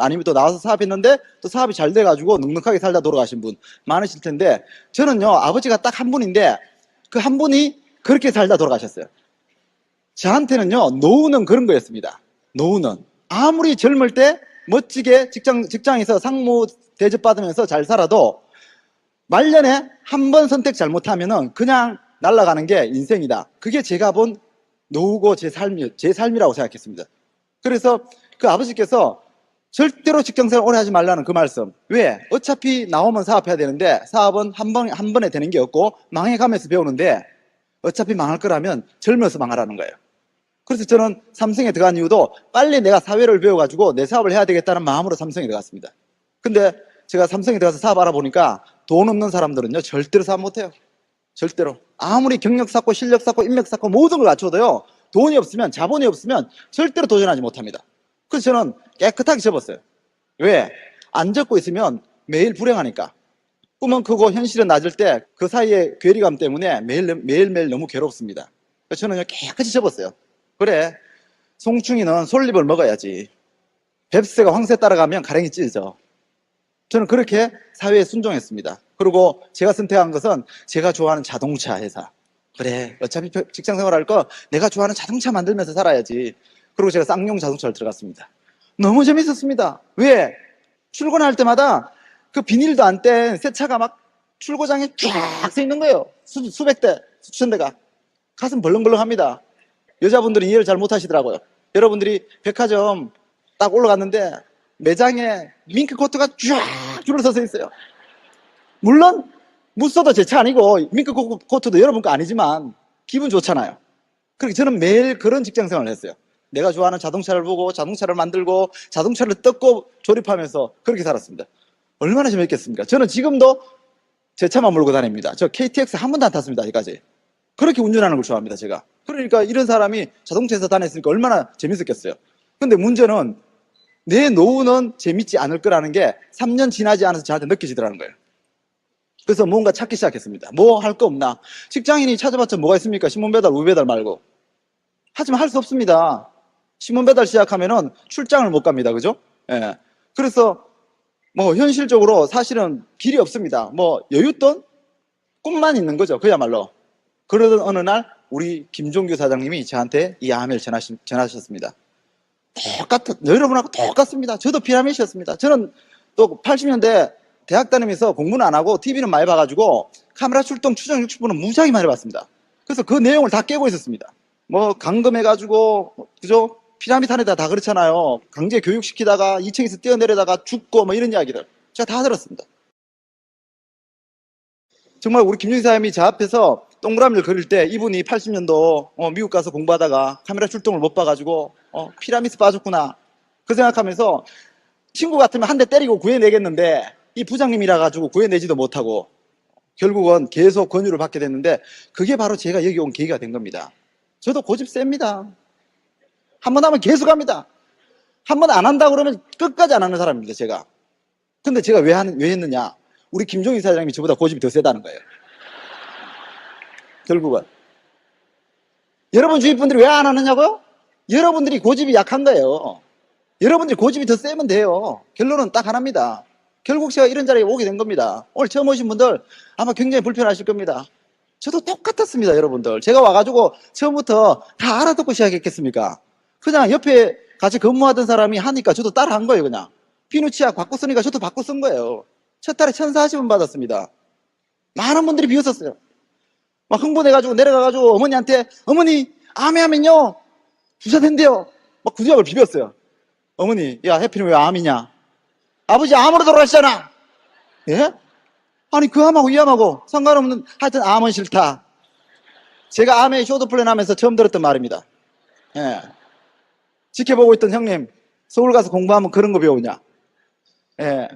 아니면 또 나와서 사업했는데 또 사업이 잘 돼가지고 넉넉하게 살다 돌아가신 분 많으실 텐데, 저는요 아버지가 딱 한 분인데 그 한 분이 그렇게 살다 돌아가셨어요. 저한테는요 노후는 그런 거였습니다. 노후는 아무리 젊을 때 멋지게 직장에서 상무 대접받으면서 잘 살아도 말년에 한 번 선택 잘못하면은 그냥 날아가는 게 인생이다. 그게 제가 본 노후고 제 삶이라고 생각했습니다. 그래서 그 아버지께서 절대로 직장생활 오래 하지 말라는 그 말씀. 왜? 어차피 나오면 사업해야 되는데 사업은 한 번에 되는 게 없고 망해가면서 배우는데 어차피 망할 거라면 젊어서 망하라는 거예요. 그래서 저는 삼성에 들어간 이유도 빨리 내가 사회를 배워가지고 내 사업을 해야 되겠다는 마음으로 삼성에 들어갔습니다. 근데 제가 삼성에 들어가서 사업 알아보니까 돈 없는 사람들은요 절대로 사업 못해요. 절대로. 아무리 경력 쌓고 실력 쌓고 인맥 쌓고 모든 걸 갖춰도요 돈이 없으면, 자본이 없으면 절대로 도전하지 못합니다. 그래서 저는 깨끗하게 접었어요. 왜? 안 접고 있으면 매일 불행하니까. 꿈은 크고 현실은 낮을 때 그 사이에 괴리감 때문에 매일매일 너무 괴롭습니다. 그래서 저는 깨끗이 접었어요. 그래, 송충이는 솔잎을 먹어야지. 뱁새가 황새 따라가면 가랭이 찢어져. 저는 그렇게 사회에 순종했습니다. 그리고 제가 선택한 것은 제가 좋아하는 자동차 회사. 그래, 어차피 직장 생활할 거 내가 좋아하는 자동차 만들면서 살아야지. 그리고 제가 쌍용 자동차를 들어갔습니다. 너무 재밌었습니다. 왜? 출근할 때마다 그 비닐도 안 뗀 새 차가 막 출고장에 쫙 서 있는 거예요. 수백 대, 수천 대가. 가슴 벌렁벌렁합니다. 여자분들은 이해를 잘 못하시더라고요. 여러분들이 백화점 딱 올라갔는데 매장에 밍크 코트가 쫙 줄을 서서 있어요. 물론 무쏘도 제 차 아니고 밍크 코트도 여러분 거 아니지만 기분 좋잖아요. 그렇게 저는 매일 그런 직장 생활을 했어요. 내가 좋아하는 자동차를 보고 자동차를 만들고 자동차를 뜯고 조립하면서 그렇게 살았습니다. 얼마나 재밌겠습니까? 저는 지금도 제 차만 몰고 다닙니다. 저 KTX 한 번도 안 탔습니다. 아직까지. 그렇게 운전하는 걸 좋아합니다. 제가. 그러니까 이런 사람이 자동차에서 다녔으니까 얼마나 재밌었겠어요. 근데 문제는 내 노후는 재밌지 않을 거라는 게 3년 지나지 않아서 저한테 느껴지더라는 거예요. 그래서 뭔가 찾기 시작했습니다. 뭐 할 거 없나? 직장인이 찾아봤자 뭐가 있습니까? 신문 배달, 우유 배달 말고. 하지만 할 수 없습니다. 신문 배달 시작하면은 출장을 못 갑니다. 그죠? 예. 그래서 뭐 현실적으로 사실은 길이 없습니다. 뭐 여윳돈? 꿈만 있는 거죠. 그야말로. 그러던 어느 날 우리 김종규 사장님이 저한테 이 아메를 전하셨습니다. 여러분하고 똑같습니다. 저도 피라미드였습니다. 저는 또 80년대 대학 다니면서 공부는 안 하고 TV는 많이 봐가지고 카메라 출동 추정 60분은 무지하게 많이 봤습니다. 그래서 그 내용을 다 깨고 있었습니다. 뭐 감금해가지고 그죠? 피라미드 안에다 다 그렇잖아요. 강제 교육시키다가 2층에서 뛰어내려다가 죽고 뭐 이런 이야기들 제가 다 들었습니다. 정말 우리 김용희 사장님이 저 앞에서 동그라미를 그릴 때 이분이 80년도 미국 가서 공부하다가 카메라 출동을 못 봐가지고 피라미드 빠졌구나 그 생각하면서 친구 같으면 한 대 때리고 구해내겠는데 이 부장님이라 가지고 구해내지도 못하고 결국은 계속 권유를 받게 됐는데 그게 바로 제가 여기 온 계기가 된 겁니다. 저도 고집 셉니다. 한 번 하면 계속 합니다. 한 번 안 한다 그러면 끝까지 안 하는 사람입니다. 제가. 근데 제가 왜 했느냐? 우리 김종희 사장님이 저보다 고집이 더 세다는 거예요. 결국은. 여러분 주위 분들이 왜 안 하느냐고요? 여러분들이 고집이 약한 거예요. 여러분들이 고집이 더 세면 돼요. 결론은 딱 하나입니다. 결국 제가 이런 자리에 오게 된 겁니다. 오늘 처음 오신 분들 아마 굉장히 불편하실 겁니다. 저도 똑같았습니다. 여러분들. 제가 와가지고 처음부터 다 알아듣고 시작했겠습니까? 그냥 옆에 같이 근무하던 사람이 하니까 저도 따라 한 거예요. 그냥 피누치아 바꿔 쓰니까 저도 바꿔 쓴 거예요. 첫 달에 1,040원 받았습니다. 많은 분들이 비웃었어요. 막 흥분해가지고 내려가가지고 어머니한테 어머니 암이하면요 부자 된대요. 막 구두약을 비볐어요. 어머니 야 해피는 왜 암이냐? 아버지 암으로 돌아가시잖아. 예? 아니 그 암하고 이 암하고 상관없는 하여튼 암은 싫다. 제가 암의 쇼도플랜 하면서 처음 들었던 말입니다. 예. 지켜보고 있던 형님 서울 가서 공부하면 그런 거 배우냐? 예.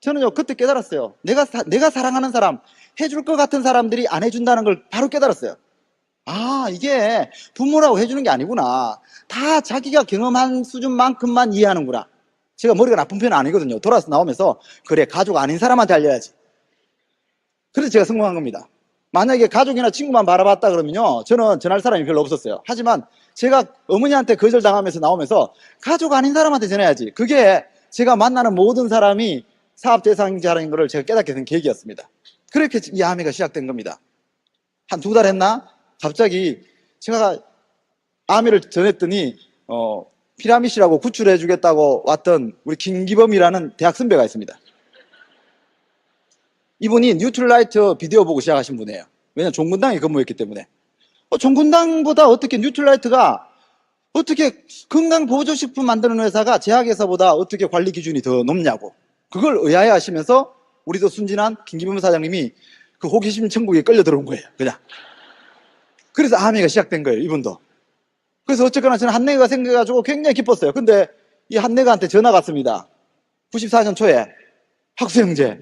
저는요 그때 깨달았어요. 내가 사랑하는 사람 해줄 것 같은 사람들이 안 해준다는 걸 바로 깨달았어요. 아 이게 부모라고 해주는 게 아니구나. 다 자기가 경험한 수준만큼만 이해하는구나. 제가 머리가 나쁜 편은 아니거든요. 돌아서 나오면서 그래 가족 아닌 사람한테 알려야지. 그래서 제가 성공한 겁니다. 만약에 가족이나 친구만 바라봤다 그러면요 저는 전할 사람이 별로 없었어요. 하지만 제가 어머니한테 거절당하면서 나오면서 가족 아닌 사람한테 전해야지. 그게 제가 만나는 모든 사람이 사업 대상자라는 것을 제가 깨닫게 된 계기였습니다. 그렇게 이 암회가 시작된 겁니다. 한 2달 했나? 갑자기 제가 암회를 전했더니 피라미시라고 구출해 주겠다고 왔던 우리 김기범이라는 대학 선배가 있습니다. 이분이 뉴트럴라이트 비디오 보고 시작하신 분이에요. 왜냐면 종군당에 근무했기 때문에. 종군당보다 어떻게 뉴트럴라이트가 어떻게 건강보조식품 만드는 회사가 제약회사보다 어떻게 관리 기준이 더 높냐고. 그걸 의아해 하시면서 우리도 순진한 김기범 사장님이 그 호기심 천국에 끌려 들어온 거예요. 그냥. 그래서 암회가 시작된 거예요. 이분도. 그래서 어쨌거나 저는 한내가 생겨가지고 굉장히 기뻤어요. 근데 이 한내가한테 전화가 왔습니다. 94년 초에 학수 형제,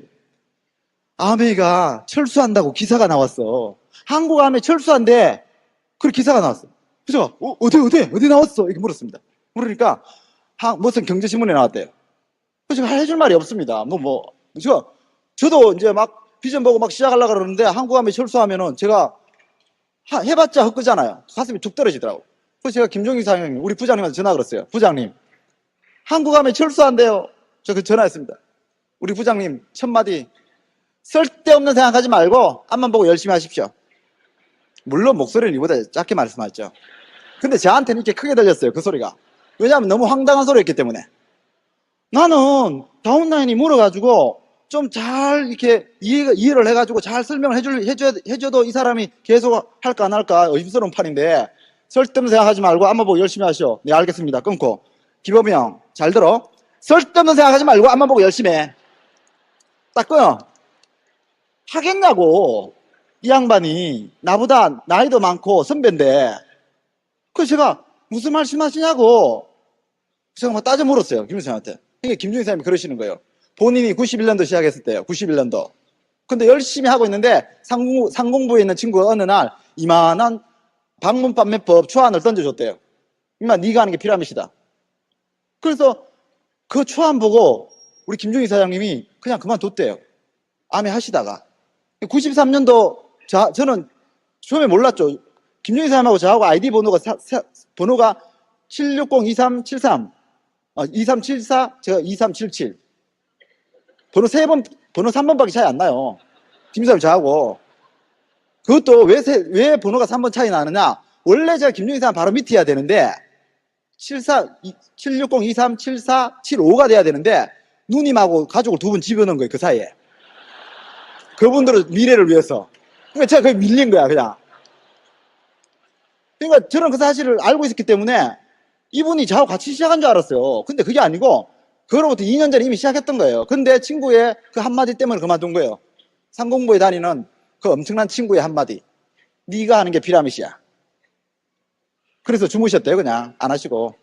암회가 철수한다고 기사가 나왔어. 한국 암회 철수한대. 그렇게 기사가 나왔어. 그죠? 어디 나왔어? 이렇게 물었습니다. 물으니까 무슨 경제신문에 나왔대요. 그래서 제가 해줄 말이 없습니다. 저도 이제 막 비전 보고 막 시작하려고 그러는데 한국 암회 철수하면은 제가 해봤자 헛거잖아요. 가슴이 툭 떨어지더라고. 그래서 제가 김종희 사장님, 우리 부장님한테 전화 걸었어요. 부장님, 한국 암회 철수한대요. 저 그 전화했습니다. 우리 부장님 첫마디, 쓸데없는 생각하지 말고 앞만 보고 열심히 하십시오. 물론 목소리는 이보다 작게 말씀하셨죠. 근데 저한테는 이렇게 크게 들렸어요. 그 소리가. 왜냐하면 너무 황당한 소리였기 때문에. 나는 다운라인이 물어가지고 좀 잘 이렇게 이해를 해가지고 잘 설명을 해줘도 이 사람이 계속 할까 안 할까 의심스러운 판인데, 쓸데없는 생각하지 말고 앞만 보고 열심히 하시오. 네, 알겠습니다. 끊고. 기범이 형, 잘 들어. 쓸데없는 생각하지 말고 앞만 보고 열심히 해. 딱 끊어. 하겠냐고. 이 양반이 나보다 나이도 많고 선배인데. 그래서 제가 무슨 말씀하시냐고 제가 막 따져 물었어요. 김준희 사장한테. 이게 김준희 사장님이 그러시는 거예요. 본인이 91년도 시작했을 때요. 91년도. 근데 열심히 하고 있는데 상공부에 있는 친구가 어느 날 이만한 방문판매법 초안을 던져줬대요. 임마 네가 하는 게 피라미드다. 그래서 그 초안 보고 우리 김준희 사장님이 그냥 그만뒀대요. 암회 하시다가. 93년도 저는 처음에 몰랐죠. 김종희 사람하고 저하고 아이디 번호가 760-2373, 2374, 제가 2377. 번호 3번밖에 차이 안 나요. 김사님 저하고. 그것도 왜 번호가 3번 차이 나느냐? 원래 제가 김종희 사람 바로 밑에 해야 되는데 760-2374-75가 돼야 되는데 누님하고 가족을 2분 집어넣은 거예요. 그 사이에. 그분들의 미래를 위해서. 그러니까 제가 거의 밀린 거야, 그냥. 그러니까 저는 그 사실을 알고 있었기 때문에 이분이 저하고 같이 시작한 줄 알았어요. 근데 그게 아니고, 그로부터 2년 전에 이미 시작했던 거예요. 근데 친구의 그 한마디 때문에 그만둔 거예요. 상공부에 다니는 그 엄청난 친구의 한마디. 네가 하는 게 피라미드야. 그래서 주무셨대요, 그냥. 안 하시고.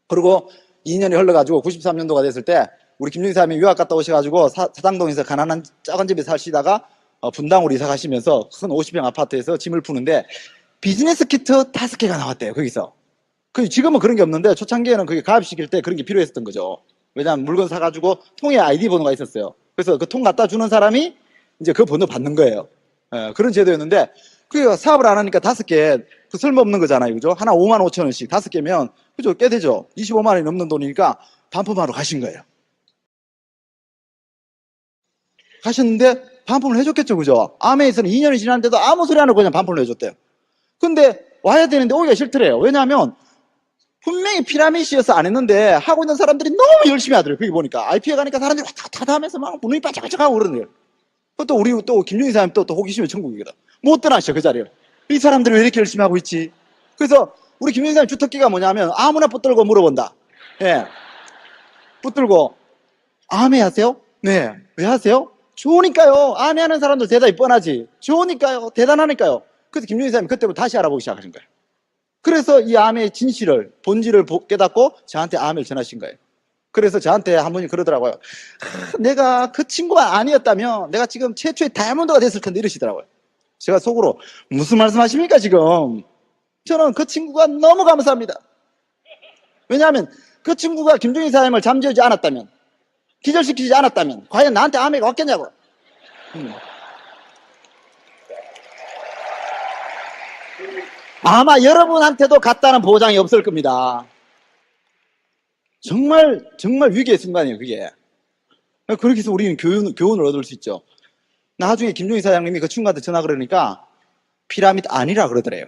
그리고 2년이 흘러가지고 93년도가 됐을 때 우리 김준희 사람이 유학 갔다 오셔가지고 사당동에서 가난한 작은 집에 사시다가 분당으로 이사 가시면서 큰 50평 아파트에서 짐을 푸는데 비즈니스 키트 5개가 나왔대요. 거기서. 지금은 그런 게 없는데 초창기에는 그게 가입시킬 때 그런 게 필요했었던 거죠. 왜냐하면 물건 사가지고 통에 아이디 번호가 있었어요. 그래서 그 통 갖다 주는 사람이 이제 그 번호 받는 거예요. 그런 제도였는데 그 사업을 안 하니까 5개 그 쓸모없는 거잖아요. 그죠? 하나 5만 5천 원씩 5개면 그죠? 꽤 되죠. 25만 원이 넘는 돈이니까 반품하러 가신 거예요. 가셨는데 반품을 해줬겠죠. 그죠? 암회에서는 2년이 지났는데도 아무 소리 안 하고 그냥 반품을 해줬대요. 근데 와야 되는데 오기가 싫더래요. 왜냐하면 분명히 피라미드여서 안 했는데 하고 있는 사람들이 너무 열심히 하더래요. 거기 보니까 IP에 가니까 사람들이 왔다 갔다 하면서 막 눈이 반짝반짝하고 그러는 거예요. 또 김준희 사장님 또 호기심의 천국이거든. 못 떠나시죠, 그 자리를. 이 사람들이 왜 이렇게 열심히 하고 있지? 그래서 우리 김준희 사장님 주특기가 뭐냐면 아무나 붙들고 물어본다. 예. 붙들고 암회 하세요? 네. 왜 하세요? 좋으니까요. 암회 하는 사람들 대답이 뻔하지. 좋으니까요. 대단하니까요. 그래서 김준희 사장님 그때부터 다시 알아보기 시작하신 거예요. 그래서 이 암의 진실을, 본질을 깨닫고 저한테 암을 전하신 거예요. 그래서 저한테 한 분이 그러더라고요. 내가 그 친구가 아니었다면 내가 지금 최초의 다이아몬드가 됐을 텐데 이러시더라고요. 제가 속으로 무슨 말씀 하십니까 지금? 저는 그 친구가 너무 감사합니다. 왜냐하면 그 친구가 김종희 사장님을 잠재우지 않았다면, 기절시키지 않았다면 과연 나한테 암해가 왔겠냐고. 아마 여러분한테도 같다는 보장이 없을 겁니다. 정말 위기의 순간이에요, 그게. 그렇게 해서 우리는 교훈을 얻을 수 있죠. 나중에 김종희 사장님이 그 친구한테 전화 그러니까 피라미드 아니라 그러더래요.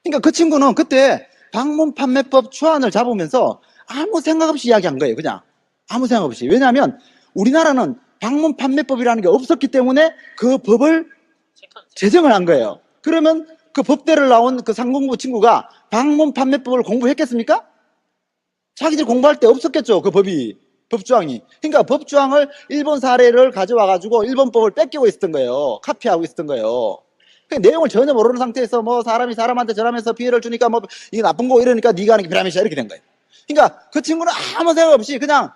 그러니까 그 친구는 그때 방문 판매법 추안을 잡으면서 아무 생각 없이 이야기한 거예요. 그냥 아무 생각 없이. 왜냐하면 우리나라는 방문 판매법이라는 게 없었기 때문에 그 법을 제정을 한 거예요. 그러면 그 법대를 나온 그 상공부 친구가 방문 판매법을 공부했겠습니까? 자기들 공부할 때 없었겠죠. 그 법조항이. 그러니까 법조항을 일본 사례를 가져와 가지고 일본법을 뺏기고 있었던 거예요. 카피하고 있었던 거예요. 내용을 전혀 모르는 상태에서 뭐 사람이 사람한테 저러면서 피해를 주니까 뭐 이게 나쁜 거 이러니까 네가 하는 게 피라미드야 이렇게 된 거예요. 그러니까 그 친구는 아무 생각 없이 그냥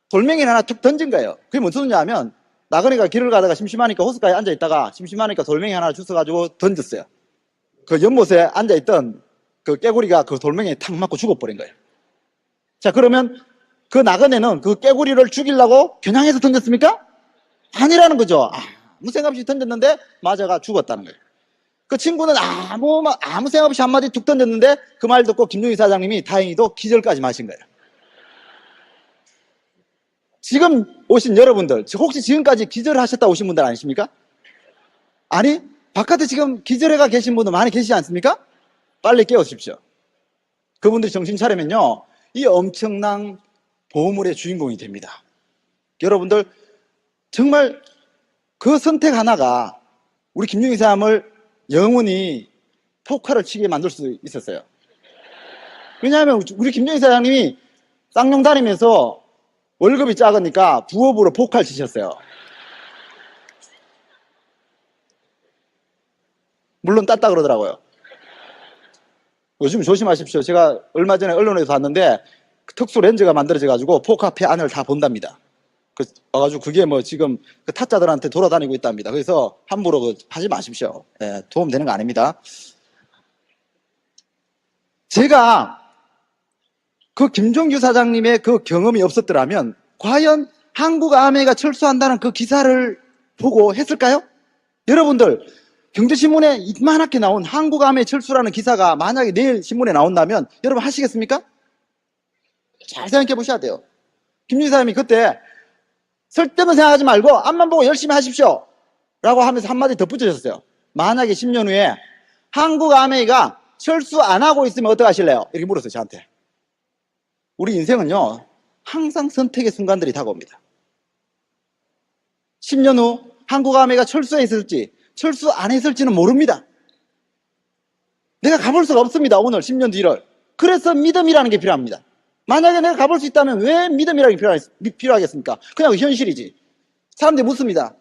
돌멩이 하나 툭 던진 거예요. 그게 무슨 소리냐 하면 나그네가 길을 가다가 심심하니까 호숫가에 앉아 있다가 심심하니까 돌멩이 하나 주워가지고 던졌어요. 그 연못에 앉아 있던 그 깨구리가 그 돌멩이에 탁 맞고 죽어버린 거예요. 자, 그러면 그 나그네는 그 깨구리를 죽이려고 겨냥해서 던졌습니까? 아니라는 거죠. 아무 생각 없이 던졌는데 맞아가 죽었다는 거예요. 그 친구는 아무 생각 없이 한마디 툭 던졌는데 그 말 듣고 김종희 사장님이 다행히도 기절까지 마신 거예요. 지금 오신 여러분들, 혹시 지금까지 기절하셨다 오신 분들 아니십니까? 아니, 바깥에 지금 기절해가 계신 분들 많이 계시지 않습니까? 빨리 깨우십시오. 그분들이 정신 차리면요, 이 엄청난 보물의 주인공이 됩니다. 여러분들, 정말 그 선택 하나가 우리 김종희 사람을 영원히 포카를 치게 만들 수 있었어요. 왜냐하면 우리 김종희 사장님이 쌍용 다니면서 월급이 작으니까 부업으로 포카를 치셨어요. 물론 땄다 그러더라고요. 요즘 조심하십시오. 제가 얼마 전에 언론에서 봤는데 특수 렌즈가 만들어져 가지고 포카페 안을 다 본답니다. 와가지고 그게 뭐 지금 그 타짜들한테 돌아다니고 있답니다. 그래서 함부로 하지 마십시오. 예, 도움 되는 거 아닙니다. 제가 그 김종규 사장님의 그 경험이 없었더라면 과연 한국아메이가 철수한다는 그 기사를 보고 했을까요? 여러분들, 경제신문에 이만하게 나온 한국아메이 철수라는 기사가 만약에 내일 신문에 나온다면 여러분 하시겠습니까? 잘 생각해 보셔야 돼요. 김종규 사장님이 그때 쓸데없는 생각하지 말고 앞만 보고 열심히 하십시오 라고 하면서 한마디 덧붙여줬어요. 만약에 10년 후에 한국아메이가 철수 안 하고 있으면 어떡하실래요? 이렇게 물었어요, 저한테. 우리 인생은요, 항상 선택의 순간들이 다가옵니다. 10년 후 한국아메이가 철수해 있을지 철수 안 했을지는 모릅니다. 내가 가볼 수가 없습니다. 오늘 10년 뒤를. 그래서 믿음이라는 게 필요합니다. 만약에 내가 가볼 수 있다면 왜 믿음이라는 게 필요하겠습니까? 그냥 현실이지. 사람들이 묻습니다.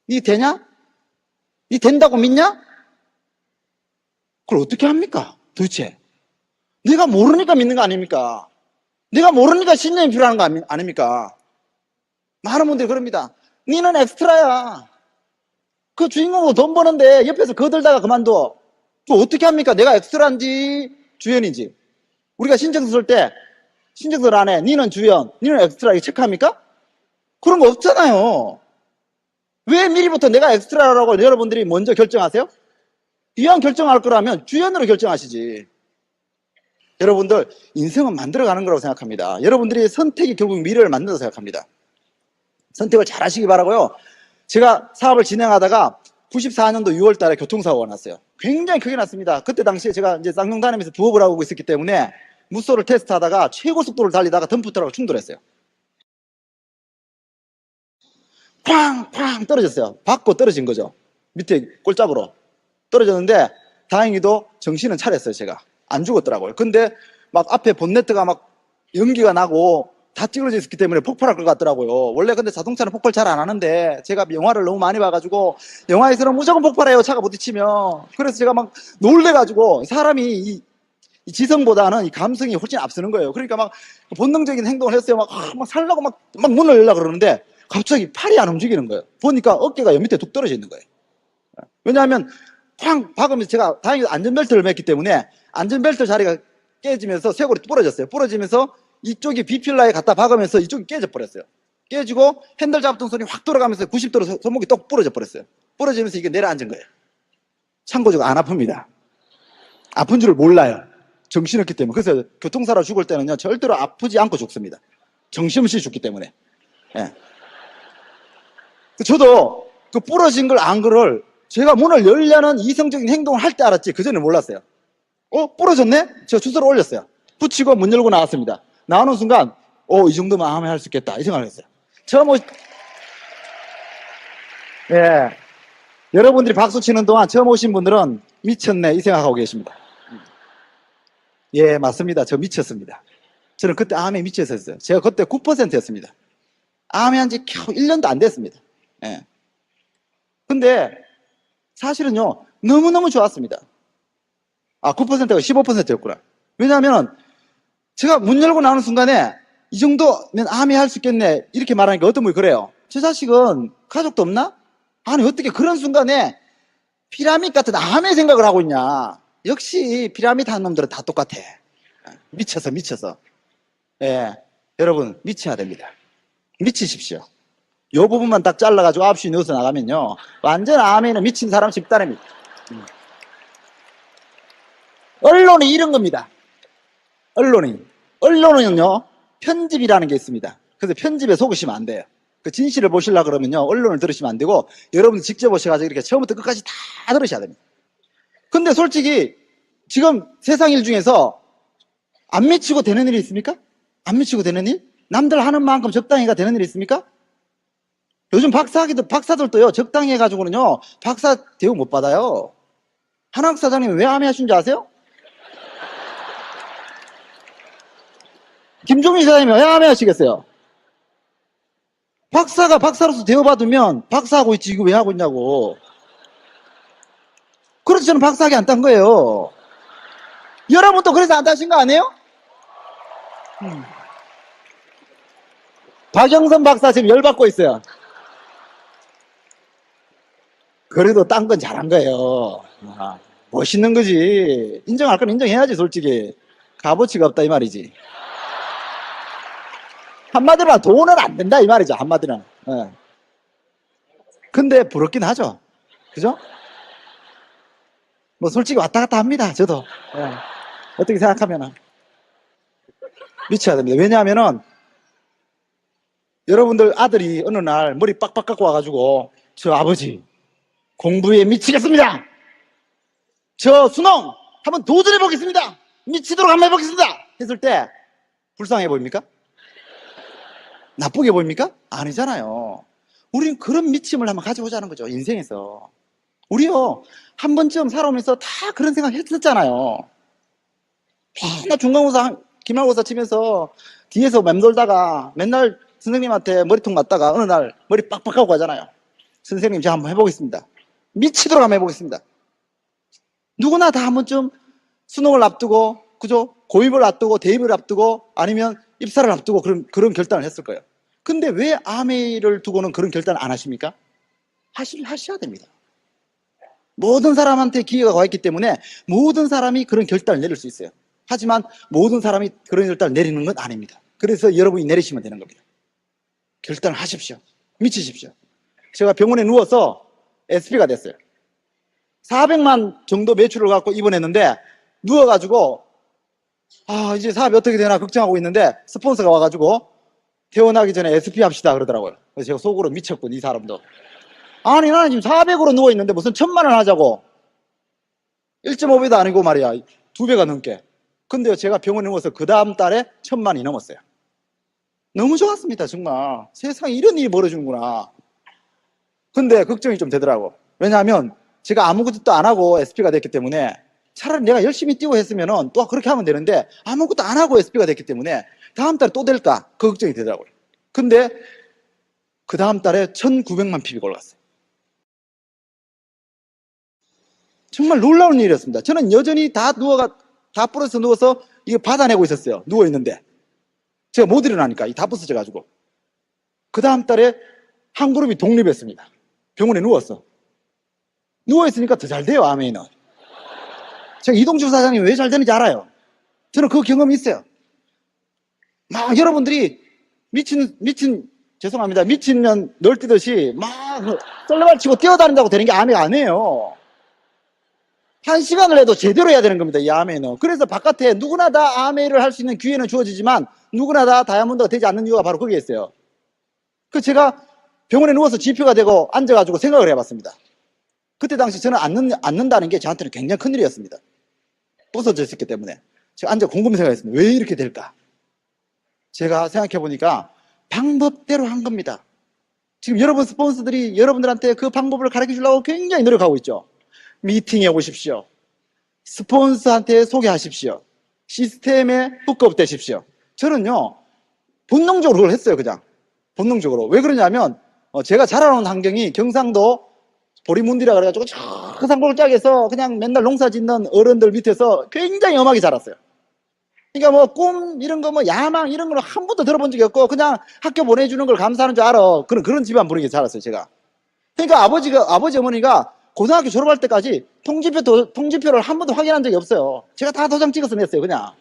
니 되냐? 니 된다고 믿냐? 그걸 어떻게 합니까? 도대체. 내가 모르니까 믿는 거 아닙니까? 내가 모르니까 신념이 필요한 거 아닙니까? 많은 분들이 그럽니다. 니는 엑스트라야. 그 주인공으로 돈 버는데 옆에서 거들다가 그만둬. 그거 어떻게 합니까? 내가 엑스트라인지 주연인지. 우리가 신청서 쓸 때 신청서 안에 니는 주연, 니는 엑스트라 이렇게 체크합니까? 그런 거 없잖아요. 왜 미리부터 내가 엑스트라라고 여러분들이 먼저 결정하세요? 이왕 결정할 거라면 주연으로 결정하시지. 여러분들, 인생은 만들어가는 거라고 생각합니다. 여러분들이 선택이 결국 미래를 만든다고 생각합니다. 선택을 잘 하시기 바라고요. 제가 사업을 진행하다가 94년도 6월 달에 교통사고가 났어요. 굉장히 크게 났습니다. 그때 당시에 제가 이제 쌍용 다니면서 부업을 하고 있었기 때문에 무쏘를 테스트하다가 최고 속도를 달리다가 덤프트럭을 충돌했어요. 팡 떨어졌어요. 받고 떨어진 거죠. 밑에 꼴짝으로 떨어졌는데 다행히도 정신은 차렸어요. 제가 안 죽었더라고요. 근데 막 앞에 본네트가 막 연기가 나고 다 찌그러져 있었기 때문에 폭발할 것 같더라고요. 원래 근데 자동차는 폭발 잘 안 하는데 제가 영화를 너무 많이 봐가지고 영화에서는 무조건 폭발해요. 차가 부딪히면. 그래서 제가 막 놀래가지고 사람이 이 지성보다는 이 감성이 훨씬 앞서는 거예요. 그러니까 막 본능적인 행동을 했어요. 막 살려고 막 문을 열려고 그러는데 갑자기 팔이 안 움직이는 거예요. 보니까 어깨가 밑에 뚝 떨어져 있는 거예요. 왜냐하면 팡 박으면서 제가 다행히 안전벨트를 맸기 때문에 안전벨트 자리가 깨지면서 쇄골이 부러졌어요. 부러지면서 이쪽이 비필라에 갖다 박으면서 이쪽이 깨져버렸어요. 깨지고 핸들 잡던 손이 확 돌아가면서 90도로 손목이 똑 부러져 버렸어요. 부러지면서 이게 내려앉은 거예요. 참고적으로 안 아픕니다. 아픈 줄을 몰라요. 정신없기 때문에. 그래서 교통사고 죽을 때는요, 절대로 아프지 않고 죽습니다. 정신없이 죽기 때문에. 예. 저도 그 부러진 걸 안 거를 제가 문을 열려는 이성적인 행동을 할 때 알았지, 그전에 몰랐어요. 부러졌네? 제가 주소를 올렸어요. 붙이고 문 열고 나왔습니다. 나오는 순간, 이 정도면 하면 할 수 있겠다, 이 생각을 했어요. 예. 여러분들이 박수 치는 동안 처음 오신 분들은 미쳤네, 이 생각하고 계십니다. 예, 맞습니다. 저 미쳤습니다. 저는 그때 암에 미쳤었어요. 제가 그때 9%였습니다. 암에 한 지 겨우 1년도 안 됐습니다. 예. 근데 사실은요, 너무너무 좋았습니다. 9%가 15%였구나. 왜냐하면 제가 문 열고 나오는 순간에 이 정도면 암에 할 수 있겠네, 이렇게 말하니까 어떤 분이 그래요. 저 자식은 가족도 없나? 아니, 어떻게 그런 순간에 피라밋 같은 암의 생각을 하고 있냐. 역시 피라밋 한 놈들은 다 똑같아. 미쳐서. 예, 여러분 미쳐야 됩니다. 미치십시오. 요 부분만 딱 잘라가지고 9시 뉴스 나가면요, 완전 암에는 미친 사람 집단입니다. 언론이 이런 겁니다. 언론은요, 편집이라는 게 있습니다. 그래서 편집에 속으시면 안 돼요. 그 진실을 보시려고 그러면요, 언론을 들으시면 안 되고, 여러분들 직접 오셔가지고 이렇게 처음부터 끝까지 다 들으셔야 됩니다. 근데 솔직히, 지금 세상 일 중에서 안 미치고 되는 일이 있습니까? 안 미치고 되는 일? 남들 하는 만큼 적당히 가 되는 일이 있습니까? 요즘 박사들도요, 적당히 해가지고는요, 박사 대우 못 받아요. 한학 사장님 왜 암에 하신 줄 아세요? 김종민 사장님이 왜 암에 하시겠어요? 박사가 박사로서 대우받으면 박사하고 있지, 이거 왜 하고 있냐고. 그래서 저는 박사학위 안 딴 거예요. 여러분도 그래서 안 따신 거 아니에요? 박영선 박사 지금 열받고 있어요. 그래도 딴 건 잘한 거예요. 멋있는 거지. 인정할 건 인정해야지, 솔직히. 값어치가 없다, 이 말이지. 한마디로 돈은 안 된다, 이 말이죠, 한마디로. 예. 근데 부럽긴 하죠. 그죠? 뭐 솔직히 왔다 갔다 합니다, 저도. 예. 어떻게 생각하면은. 미쳐야 됩니다. 왜냐하면은 여러분들 아들이 어느 날 머리 빡빡 깎고 와가지고, 저 아버지 공부에 미치겠습니다, 저 수능 한번 도전해 보겠습니다, 미치도록 한번 해보겠습니다 했을 때 불쌍해 보입니까? 나쁘게 보입니까? 아니잖아요. 우리는 그런 미침을 한번 가져보자는 거죠, 인생에서. 우리요, 한 번쯤 살아오면서 다 그런 생각 했었잖아요. 맨날 중간고사, 기말고사 치면서 뒤에서 맴돌다가 맨날 선생님한테 머리통 맞다가 어느 날 머리 빡빡하고 가잖아요. 선생님, 제가 한번 해보겠습니다. 미치도록 한번 해보겠습니다. 누구나 다 한 번쯤 수능을 앞두고, 그죠? 고입을 앞두고, 대입을 앞두고, 아니면 입사를 앞두고 그런 결단을 했을 거예요. 근데 왜 암회를 두고는 그런 결단을 안 하십니까? 하셔야 됩니다. 모든 사람한테 기회가 와 있기 때문에 모든 사람이 그런 결단을 내릴 수 있어요. 하지만 모든 사람이 그런 결단을 내리는 건 아닙니다. 그래서 여러분이 내리시면 되는 겁니다. 결단을 하십시오. 미치십시오. 제가 병원에 누워서 SP가 됐어요. 400만 정도 매출을 갖고 입원했는데, 누워가지고 이제 사업이 어떻게 되나 걱정하고 있는데 스폰서가 와가지고 퇴원하기 전에 SP 합시다 그러더라고요. 그래서 제가 속으로 미쳤군, 이 사람도. 아니, 나는 지금 400으로 누워있는데 무슨 1000만 원 하자고. 1.5배도 아니고 말이야, 2배가 넘게. 근데 제가 병원에 누워서 그 다음 달에 1000만이 넘었어요. 너무 좋았습니다, 정말. 세상에 이런 일이 벌어지는구나. 근데 걱정이 좀 되더라고. 왜냐하면 제가 아무것도 안 하고 SP가 됐기 때문에, 차라리 내가 열심히 뛰고 했으면 또 그렇게 하면 되는데 아무것도 안 하고 SP가 됐기 때문에 다음 달에 또 될까, 그 걱정이 되더라고요. 근데 그 다음 달에 1900만 PB가 올라갔어요. 정말 놀라운 일이었습니다. 저는 여전히 다 부러져서 누워서 이거 받아내고 있었어요. 누워있는데 제가 못 일어나니까 다 부서져 가지고. 그 다음 달에 한 그룹이 독립했습니다. 병원에 누워있으니까 더 잘 돼요, 암에는. 제가 이동주 사장님이 왜 잘 되는지 알아요. 저는 그 경험이 있어요. 막 여러분들이 미친 년 널뛰듯이 막 썰레발치고 뛰어다닌다고 되는 게 암이 아니에요. 1시간을 해도 제대로 해야 되는 겁니다, 이 아메이는. 그래서 바깥에 누구나 다 아메이를 할 수 있는 기회는 주어지지만 누구나 다 다이아몬드가 되지 않는 이유가 바로 거기에 있어요. 그 제가 병원에 누워서 지표가 되고 앉아가지고 생각을 해봤습니다. 그때 당시 저는 앉는다는 게 저한테는 굉장히 큰일이었습니다. 부서져 있었기 때문에. 제가 앉아 곰곰이 생각했습니다. 왜 이렇게 될까? 제가 생각해보니까 방법대로 한 겁니다. 지금 여러분 스폰서들이 여러분들한테 그 방법을 가르쳐 주려고 굉장히 노력하고 있죠. 미팅해 오십시오. 스폰서한테 소개하십시오. 시스템에 훅업 되십시오. 저는요, 본능적으로 그걸 했어요, 그냥. 본능적으로. 왜 그러냐면, 제가 자라온 환경이 경상도 보리문디라 그래가지고 저 산골 짝에서 그냥 맨날 농사 짓는 어른들 밑에서 굉장히 엄하게 자랐어요. 그러니까 뭐 꿈 이런 거 뭐 야망 이런 거는 한 번도 들어본 적이 없고 그냥 학교 보내주는 걸 감사하는 줄 알아. 그런 집안 분위기에 자랐어요, 제가. 그러니까 아버지 어머니가 고등학교 졸업할 때까지 통지표를 한 번도 확인한 적이 없어요. 제가 다 도장 찍어서 냈어요, 그냥.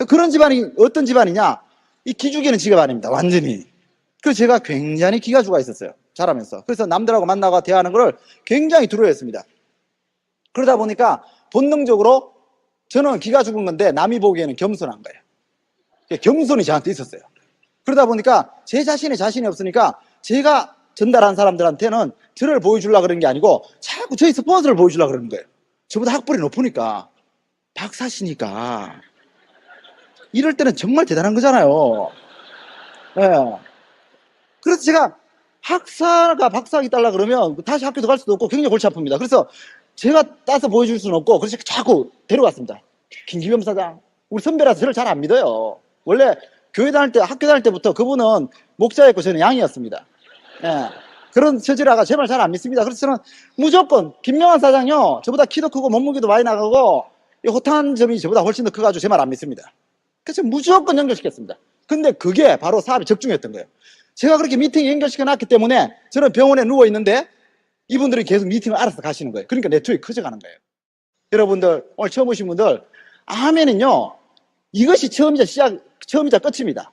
그런 집안이 어떤 집안이냐? 이 기죽이는 집안입니다, 완전히. 그래서 제가 굉장히 기가 죽어 있었어요, 자라면서. 그래서 남들하고 만나고 대화하는 걸 굉장히 두려워했습니다. 그러다 보니까 본능적으로 저는 기가 죽은 건데 남이 보기에는 겸손한 거예요. 겸손이 저한테 있었어요. 그러다 보니까 제 자신의 자신이 없으니까 제가 전달한 사람들한테는 저를 보여주려고 그러는 게 아니고 자꾸 저희 스폰서를 보여주려고 그러는 거예요. 저보다 학벌이 높으니까, 박사시니까. 이럴 때는 정말 대단한 거잖아요. 네. 그래서 제가 학사가 박사학위 따려 그러면 다시 학교도 갈 수도 없고 굉장히 골치 아픕니다. 그래서 제가 따서 보여줄 수는 없고 그래서 자꾸 데려갔습니다. 김기범 사장, 우리 선배라서 저를 잘 안 믿어요. 원래 교회 다닐 때, 학교 다닐 때부터 그분은 목자였고 저는 양이었습니다. 예. 그런 처지라가 제 말 잘 안 믿습니다. 그래서 저는 무조건 김명환 사장요, 저보다 키도 크고 몸무게도 많이 나가고 호탕한 점이 저보다 훨씬 더 커가지고 제 말 안 믿습니다. 그래서 무조건 연결시켰습니다. 근데 그게 바로 사업이 적중했던 거예요. 제가 그렇게 미팅 연결시켜 놨기 때문에 저는 병원에 누워 있는데 이분들이 계속 미팅을 알아서 가시는 거예요. 그러니까 네트워크가 커져가는 거예요. 여러분들 오늘 처음 오신 분들, 아멘은요, 이것이 처음이자 끝입니다.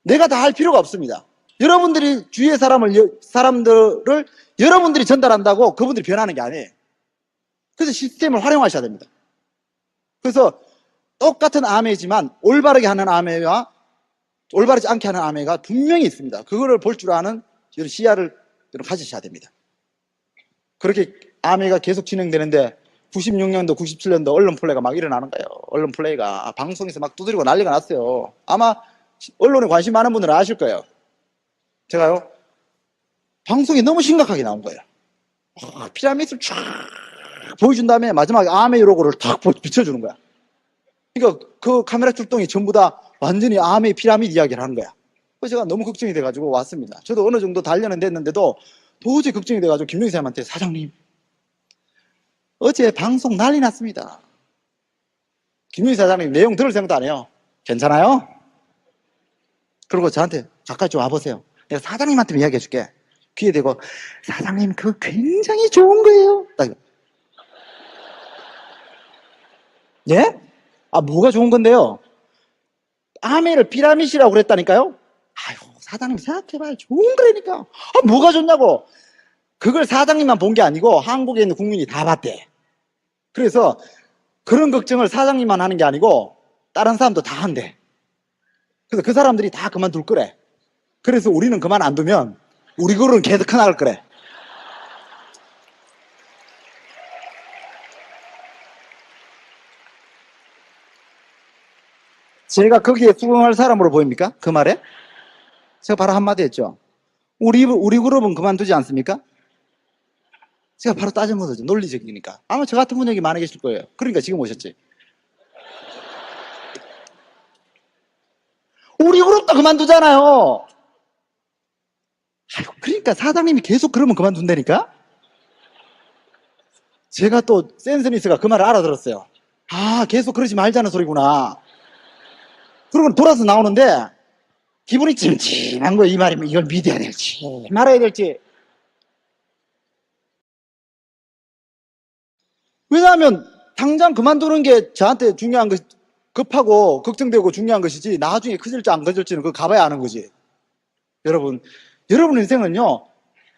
내가 다 할 필요가 없습니다. 여러분들이 주위의 사람들을 여러분들이 전달한다고 그분들이 변하는 게 아니에요. 그래서 시스템을 활용하셔야 됩니다. 그래서 똑같은 아메이지만 올바르게 하는 아메이와 올바르지 않게 하는 아메이가 분명히 있습니다. 그거를 볼 줄 아는 시야를 가지셔야 됩니다. 그렇게 아메이가 계속 진행되는데 96년도, 97년도 언론 플레이가 막 일어나는 거예요. 언론 플레이가 방송에서 막 두드리고 난리가 났어요. 아마 언론에 관심 많은 분들은 아실 거예요. 제가요, 방송이 너무 심각하게 나온 거예요. 피라미드를 쫙 보여준 다음에 마지막에 아메이 로고를 탁 비춰주는 거야. 그러니까 그 카메라 출동이 전부 다 완전히 아메이 피라미드 이야기를 하는 거야. 그래서 제가 너무 걱정이 돼가지고 왔습니다. 저도 어느 정도 단련은 됐는데도 도저히 걱정이 돼가지고 김용희 사장님한테, 사장님, 어제 방송 난리 났습니다. 김용희 사장님 내용 들을 생각도 안 해요. 괜찮아요? 그리고 저한테 가까이 좀 와보세요. 내가 사장님한테 이야기해 줄게. 귀에 대고, 사장님 그거 굉장히 좋은 거예요. 예? 아, 뭐가 좋은 건데요? 아메를 피라미드라고 그랬다니까요? 아유, 사장님 생각해봐요. 좋은 거라니까. 아, 뭐가 좋냐고. 그걸 사장님만 본 게 아니고 한국에 있는 국민이 다 봤대. 그래서 그런 걱정을 사장님만 하는 게 아니고 다른 사람도 다 한대. 그래서 그 사람들이 다 그만둘 거래. 그래서 우리는 그만 안 두면 우리 거는 계속 커나갈 거래. 제가 거기에 수긍할 사람으로 보입니까? 그 말에? 제가 바로 한마디 했죠. 우리 그룹은 그만두지 않습니까? 제가 바로 따져 묻었죠. 논리적이니까. 아마 저 같은 분 여기 많이 계실 거예요. 그러니까 지금 오셨지. 우리 그룹도 그만두잖아요. 아이고, 그러니까 사장님이 계속 그러면 그만둔다니까? 제가 또 센스니스가 그 말을 알아들었어요. 아, 계속 그러지 말자는 소리구나. 그러고 돌아서 나오는데 기분이 찜찜한 거예요. 이 말이면 이걸 믿어야 될지 말아야 될지. 왜냐하면 당장 그만두는 게 저한테 중요한 것, 급하고 걱정되고 중요한 것이지 나중에 커질지 안 커질지는 그거 가봐야 아는 거지. 여러분 인생은요,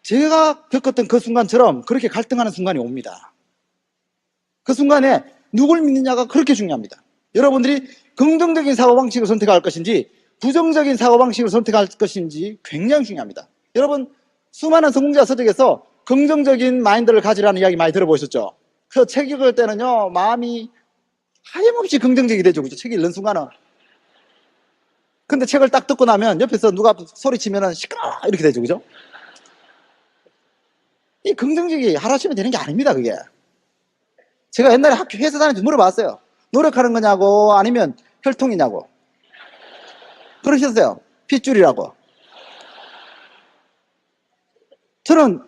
제가 겪었던 그 순간처럼 그렇게 갈등하는 순간이 옵니다. 그 순간에 누굴 믿느냐가 그렇게 중요합니다. 여러분들이 긍정적인 사고방식을 선택할 것인지 부정적인 사고방식을 선택할 것인지 굉장히 중요합니다. 여러분, 수많은 성공자 서적에서 긍정적인 마인드를 가지라는 이야기 많이 들어보셨죠? 그 책 읽을 때는요, 마음이 하염없이 긍정적이 되죠. 그죠? 책 읽는 순간은. 근데 책을 딱 듣고 나면 옆에서 누가 소리치면은 시끄러워! 이렇게 되죠. 그죠? 이 긍정적이 하루아침에 되는 게 아닙니다, 그게. 제가 옛날에 학교 회사 다니면서 물어봤어요. 노력하는 거냐고 아니면 혈통이냐고. 그러셨어요. 핏줄이라고. 저는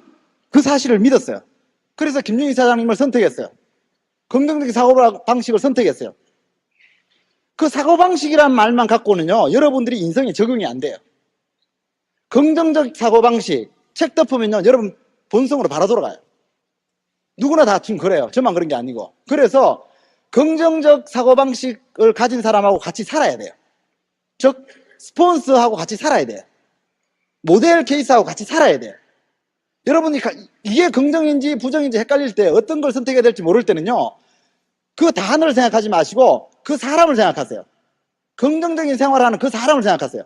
그 사실을 믿었어요. 그래서 김용희 사장님을 선택했어요. 긍정적인 사고방식을 선택했어요. 그 사고방식이란 말만 갖고는요, 여러분들이 인생에 적응이 안 돼요. 긍정적 사고방식, 책 덮으면요, 여러분 본성으로 바로 돌아가요. 누구나 다 지금 그래요. 저만 그런 게 아니고. 그래서 긍정적 사고방식을 가진 사람하고 같이 살아야 돼요. 즉, 스폰서하고 같이 살아야 돼요. 모델 케이스하고 같이 살아야 돼요. 여러분이 이게 긍정인지 부정인지 헷갈릴 때 어떤 걸 선택해야 될지 모를 때는요, 그 단어를 생각하지 마시고 그 사람을 생각하세요. 긍정적인 생활하는 그 사람을 생각하세요.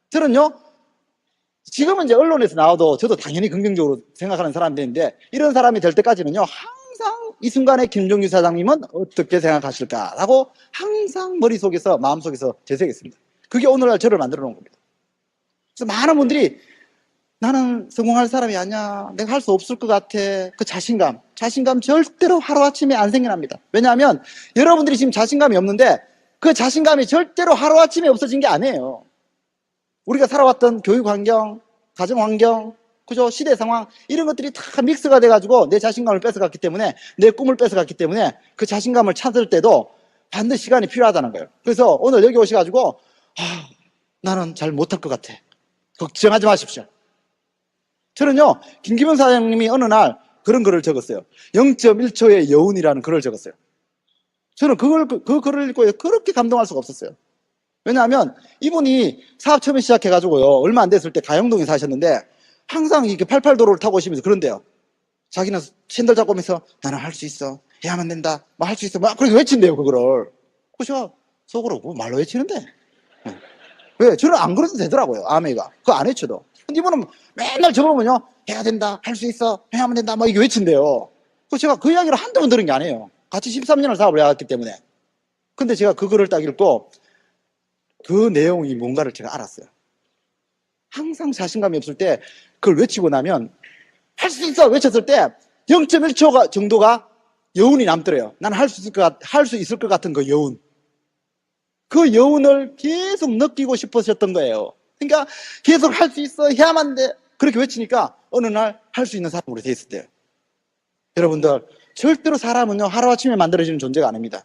저는요, 지금은 이제 언론에서 나와도 저도 당연히 긍정적으로 생각하는 사람들인데, 이런 사람이 될 때까지는요, 항상 이 순간에 김종규 사장님은 어떻게 생각하실까라고 항상 머릿속에서 마음속에서 재생했습니다. 그게 오늘날 저를 만들어 놓은 겁니다. 그래서 많은 분들이 나는 성공할 사람이 아니야, 내가 할 수 없을 것 같아, 그 자신감 절대로 하루아침에 안 생겨납니다. 왜냐하면 여러분들이 지금 자신감이 없는데 그 자신감이 절대로 하루아침에 없어진 게 아니에요. 우리가 살아왔던 교육 환경, 가정 환경, 그죠? 시대 상황, 이런 것들이 다 믹스가 돼가지고 내 자신감을 뺏어갔기 때문에, 내 꿈을 뺏어갔기 때문에 그 자신감을 찾을 때도 반드시 시간이 필요하다는 거예요. 그래서 오늘 여기 오셔가지고 나는 잘 못할 것 같아, 걱정하지 마십시오. 저는요, 김기명 사장님이 어느 날 그런 글을 적었어요. 0.1초의 여운이라는 글을 적었어요. 저는 그 글을 읽고 그렇게 감동할 수가 없었어요. 왜냐하면 이분이 사업 처음에 시작해가지고요, 얼마 안 됐을 때 가영동에 사셨는데 항상 이렇게 88도로를 타고 오시면서 그런데요, 자기는 샌들 잡고 오면서 나는 할 수 있어, 해야만 된다, 뭐 할 수 있어, 막 그렇게 외친대요, 그거를. 그죠? 속으로 뭐 말로 외치는데. 왜? 저는 안 그래도 되더라고요, 아메가. 그거 안 외쳐도. 근데 이분은 맨날 저보면요, 해야 된다, 할 수 있어, 해야만 된다, 막 이게 외친대요. 그 제가 그 이야기를 한두 번 들은 게 아니에요. 같이 13년을 사업을 해왔기 때문에. 근데 제가 그 글을 딱 읽고 그 내용이 뭔가를 제가 알았어요. 항상 자신감이 없을 때 그걸 외치고 나면 할 수 있어 외쳤을 때 0.1초 정도가 여운이 남더래요. 나는 할 수 있을 것 같은 그 여운. 그 여운을 계속 느끼고 싶으셨던 거예요. 그러니까 계속 할 수 있어, 해야만 돼, 그렇게 외치니까 어느 날 할 수 있는 사람으로 돼 있었대요. 여러분들, 절대로 사람은요, 하루아침에 만들어지는 존재가 아닙니다.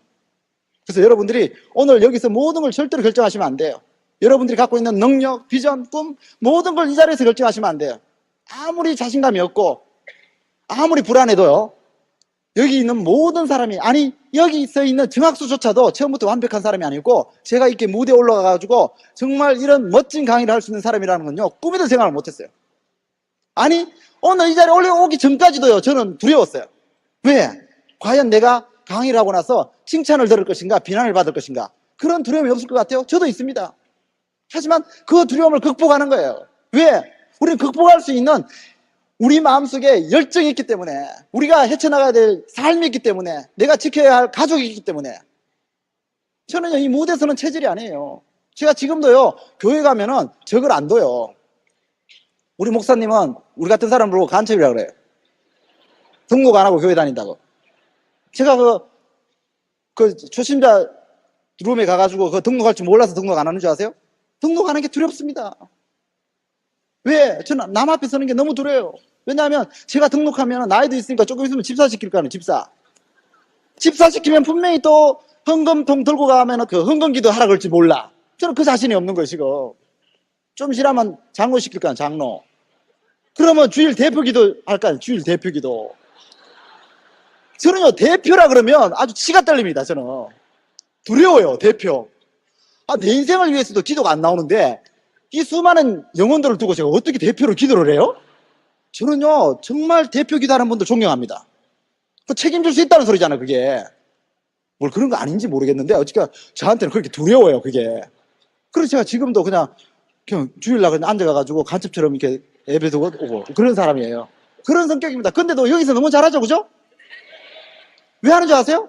그래서 여러분들이 오늘 여기서 모든 걸 절대로 결정하시면 안 돼요. 여러분들이 갖고 있는 능력, 비전, 꿈, 모든 걸 이 자리에서 결정하시면 안 돼요. 아무리 자신감이 없고 아무리 불안해도요, 여기 있는 모든 사람이, 아니 여기 서 있는 정학수조차도 처음부터 완벽한 사람이 아니고, 제가 이렇게 무대에 올라가가지고 정말 이런 멋진 강의를 할 수 있는 사람이라는 건요, 꿈에도 생각을 못했어요. 아니 오늘 이 자리에 올라오기 전까지도요, 저는 두려웠어요. 왜? 과연 내가 강의를 하고 나서 칭찬을 들을 것인가, 비난을 받을 것인가, 그런 두려움이 없을 것 같아요? 저도 있습니다. 하지만 그 두려움을 극복하는 거예요. 왜? 우리는 극복할 수 있는 우리 마음속에 열정이 있기 때문에, 우리가 헤쳐나가야 될 삶이 있기 때문에, 내가 지켜야 할 가족이 있기 때문에. 저는요, 이 무대에서는 체질이 아니에요. 제가 지금도요, 교회 가면은 적을 안 둬요. 우리 목사님은 우리 같은 사람 보고 간첩이라고 그래요. 등록 안 하고 교회 다닌다고. 제가 그 초심자 룸에 가가지고 그 등록할 줄 몰라서 등록 안 하는 줄 아세요? 등록하는 게 두렵습니다. 왜? 저는 남 앞에 서는 게 너무 두려워요. 왜냐하면 제가 등록하면 나이도 있으니까 조금 있으면 집사시킬 거 아니에요, 집사. 집사시키면 분명히 또 헌금통 들고 가면 그 헌금기도 하라 그럴지 몰라. 저는 그 자신이 없는 거예요, 지금. 좀 지나면 장로 시킬 거 아니에요, 장로. 그러면 주일 대표기도 할 거 아니에요, 주일 대표기도. 저는요, 대표라 그러면 아주 치가 떨립니다, 저는. 두려워요, 대표. 내 인생을 위해서도 기도가 안 나오는데 이 수많은 영혼들을 두고 제가 어떻게 대표로 기도를 해요? 저는요, 정말 대표 기도하는 분들 존경합니다. 그 책임질 수 있다는 소리잖아요, 그게. 뭘 그런 거 아닌지 모르겠는데 어쨌든 저한테는 그렇게 두려워요, 그게. 그래서 제가 지금도 그냥 주일날 그냥 앉아가지고 간첩처럼 이렇게 예배도 오고 그런 사람이에요. 그런 성격입니다. 근데도 여기서 너무 잘하죠, 그죠? 왜 하는 줄 아세요?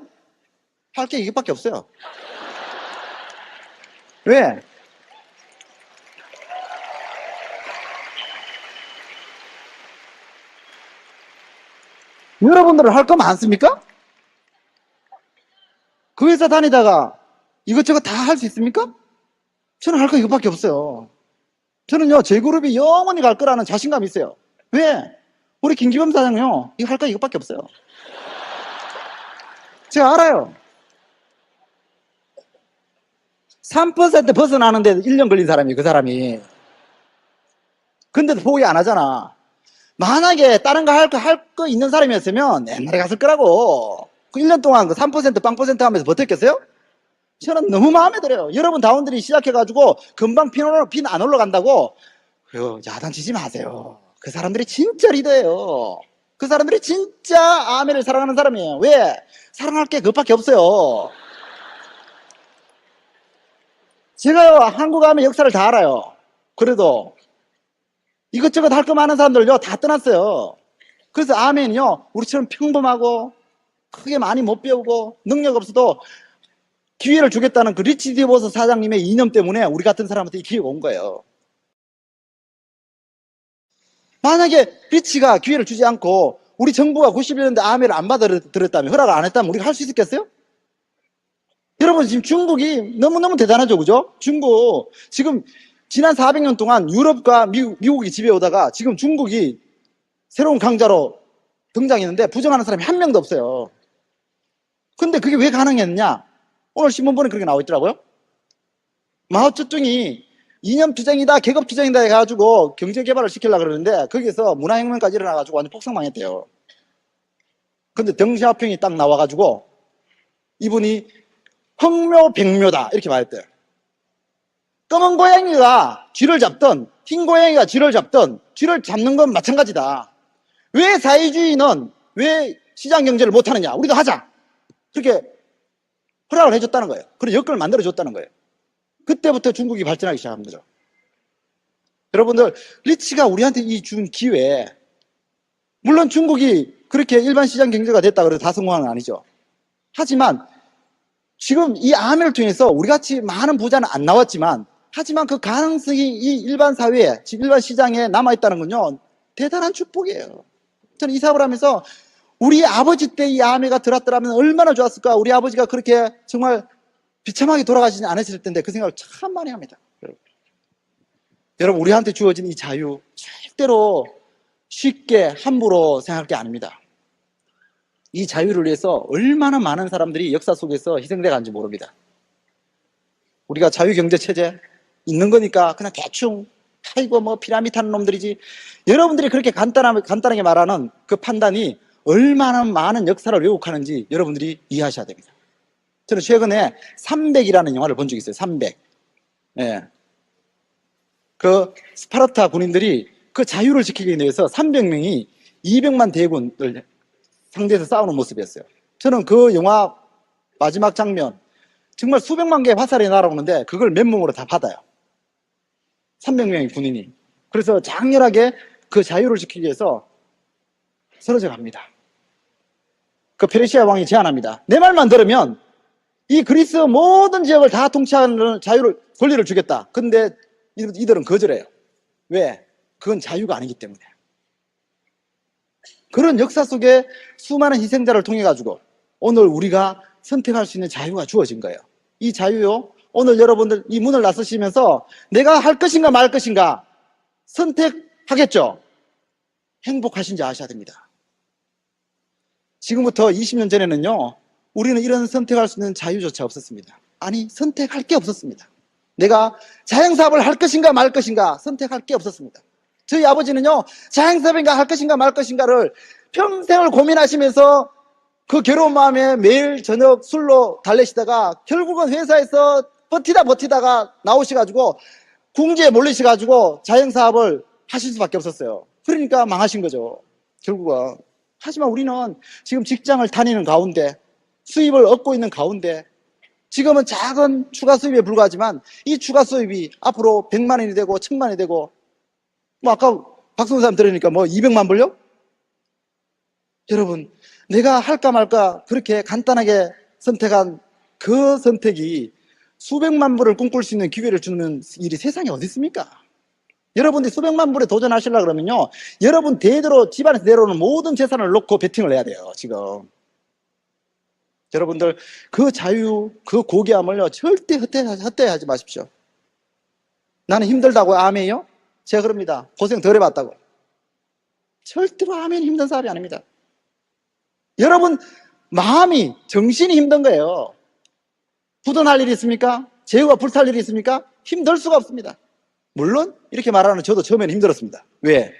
할 게 이것밖에 없어요. 왜? 여러분들은 할 거 많습니까? 그 회사 다니다가 이것저것 다 할 수 있습니까? 저는 할 거 이것밖에 없어요. 저는요, 제 그룹이 영원히 갈 거라는 자신감이 있어요. 왜? 우리 김기범 사장요, 이거 할 거 이것밖에 없어요. 제가 알아요. 3% 벗어나는데 1년 걸린 사람이, 그 사람이. 근데도 포기 안 하잖아. 만약에 다른 거 할 거 있는 사람이었으면 옛날에 갔을 거라고. 그 1년 동안 그 3% 빵% 하면서 버텼겠어요? 저는 너무 마음에 들어요. 여러분 다원들이 시작해가지고 금방 핀 안 올라간다고 야단치지 마세요. 그 사람들이 진짜 리더예요. 그 사람들이 진짜 아멘을 사랑하는 사람이에요. 왜? 사랑할 게 그것밖에 없어요. 제가요, 한국 아멘 역사를 다 알아요. 그래도 이것저것 할 거 많은 사람들요 다 떠났어요. 그래서 아멘이요, 우리처럼 평범하고 크게 많이 못 배우고 능력 없어도 기회를 주겠다는 그 리치 디버스 사장님의 이념 때문에 우리 같은 사람한테 이 기회가 온 거예요. 만약에 리치가 기회를 주지 않고 우리 정부가 91년대 아멘을 안 받아들였다면, 허락을 안 했다면 우리가 할 수 있었겠어요? 여러분, 지금 중국이 너무너무 대단하죠, 그죠? 중국 지금 지난 400년 동안 유럽과 미국이 지배오다가 지금 중국이 새로운 강자로 등장했는데 부정하는 사람이 한 명도 없어요. 근데 그게 왜 가능했느냐? 오늘 신문본에 그렇게 나와 있더라고요. 마오쩌둥이 이념투쟁이다, 계급투쟁이다 해가지고 경제개발을 시키려고 그러는데 거기서 문화혁명까지 일어나가지고 완전 폭삭망했대요. 근데 덩샤오핑이 딱 나와가지고 이분이 흑묘백묘다 이렇게 말했대요. 검은 고양이가 쥐를 잡든 흰 고양이가 쥐를 잡든 쥐를 잡는 건 마찬가지다. 왜 사회주의는 왜 시장경제를 못하느냐, 우리도 하자, 그렇게 허락을 해줬다는 거예요. 그런 여건을 만들어줬다는 거예요. 그때부터 중국이 발전하기 시작한 거죠. 여러분들, 리치가 우리한테 이 준 기회, 물론 중국이 그렇게 일반 시장 경제가 됐다 그래도 다 성공한 건 아니죠. 하지만 지금 이 아멘을 통해서 우리같이 많은 부자는 안 나왔지만, 하지만 그 가능성이 이 일반 사회에, 일반 시장에 남아있다는 건요 대단한 축복이에요. 저는 이 사업을 하면서 우리 아버지 때 이 아멘가 들었더라면 얼마나 좋았을까. 우리 아버지가 그렇게 정말 비참하게 돌아가시지 않으실 텐데 그 생각을 참 많이 합니다. 여러분, 우리한테 주어진 이 자유 절대로 쉽게 함부로 생각할 게 아닙니다. 이 자유를 위해서 얼마나 많은 사람들이 역사 속에서 희생돼 간지 모릅니다. 우리가 자유경제체제 있는 거니까 그냥 대충 아이고 뭐 피라미드 하는 놈들이지, 여러분들이 그렇게 간단하게 말하는 그 판단이 얼마나 많은 역사를 왜곡하는지 여러분들이 이해하셔야 됩니다. 저는 최근에 300이라는 영화를 본 적이 있어요. 300. 예. 그 스파르타 군인들이 그 자유를 지키기 위해서 300명이 200만 대군을 상대해서 싸우는 모습이었어요. 저는 그 영화 마지막 장면, 정말 수백만 개의 화살이 날아오는데 그걸 맨몸으로 다 받아요. 300명의 군인이. 그래서 장렬하게 그 자유를 지키기 위해서 쓰러져 갑니다. 그 페르시아 왕이 제안합니다. 내 말만 들으면 이 그리스 모든 지역을 다 통치하는 권리를 주겠다. 근데 이들은 거절해요. 왜? 그건 자유가 아니기 때문에. 그런 역사 속에 수많은 희생자를 통해 가지고 오늘 우리가 선택할 수 있는 자유가 주어진 거예요. 이 자유요, 오늘 여러분들 이 문을 나서시면서 내가 할 것인가 말 것인가 선택하겠죠? 행복하신지 아셔야 됩니다. 지금부터 20년 전에는요, 우리는 이런 선택할 수 있는 자유조차 없었습니다. 아니, 선택할 게 없었습니다. 내가 자영사업을 할 것인가 말 것인가 선택할 게 없었습니다. 저희 아버지는요, 자영사업인가 할 것인가 말 것인가를 평생을 고민하시면서 그 괴로운 마음에 매일 저녁 술로 달래시다가 결국은 회사에서 버티다가 나오셔가지고 궁지에 몰리셔가지고 자영사업을 하실 수밖에 없었어요. 그러니까 망하신 거죠, 결국은. 하지만 우리는 지금 직장을 다니는 가운데 수입을 얻고 있는 가운데 지금은 작은 추가 수입에 불과하지만 이 추가 수입이 앞으로 100만 원이 되고 1000만 원이 되고 뭐 아까 박성수 사람 들으니까 뭐 200만 불요? 여러분, 내가 할까 말까 그렇게 간단하게 선택한 그 선택이 수백만 불을 꿈꿀 수 있는 기회를 주는 일이 세상에 어디 있습니까? 여러분들이 수백만 불에 도전하시려고 그러면요, 여러분 대대로 집안에서 내려오는 모든 재산을 놓고 베팅을 해야 돼요. 지금 여러분들 그 자유, 그 고귀함을요 절대 헛되하지 마십시오. 나는 힘들다고 아멘이요? 제가 그럽니다. 고생 덜 해봤다고. 절대로 아멘 힘든 사람이 아닙니다. 여러분 마음이, 정신이 힘든 거예요. 부도날 일이 있습니까? 제후가 불탈 일이 있습니까? 힘들 수가 없습니다. 물론 이렇게 말하는 저도 처음에는 힘들었습니다. 왜?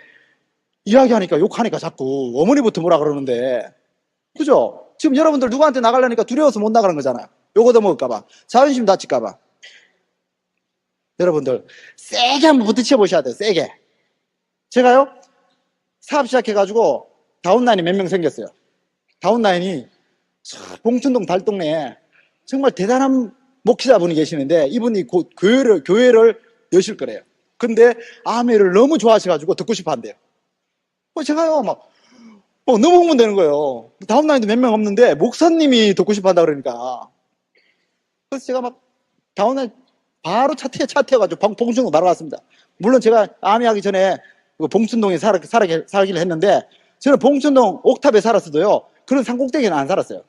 이야기하니까 욕하니까 자꾸 어머니부터 뭐라 그러는데, 그죠? 지금 여러분들 누구한테 나가려니까 두려워서 못 나가는 거잖아요. 요거 더 먹을까봐, 자존심 다칠까봐. 여러분들 세게 한번 부딪혀 보셔야 돼요. 세게. 제가요 사업 시작해가지고 다운라인이 몇 명 생겼어요. 다운라인이 봉천동 달동네에 정말 대단한 목회자분이 계시는데, 이분이 곧 교회를 여실 거래요. 근데 아멘을 너무 좋아하셔가지고 듣고 싶어 한대요. 제가요 막 너무 흥분되는 거예요. 다운라인도 몇 명 없는데 목사님이 듣고 싶어 한다 그러니까. 그래서 제가 막 다운라인 바로 차 태워가지고 봉천동 날아갔습니다. 물론 제가 아멘하기 전에 봉천동에 살기를 했는데, 저는 봉천동 옥탑에 살았어도요 그런 산꼭대기는 안 살았어요.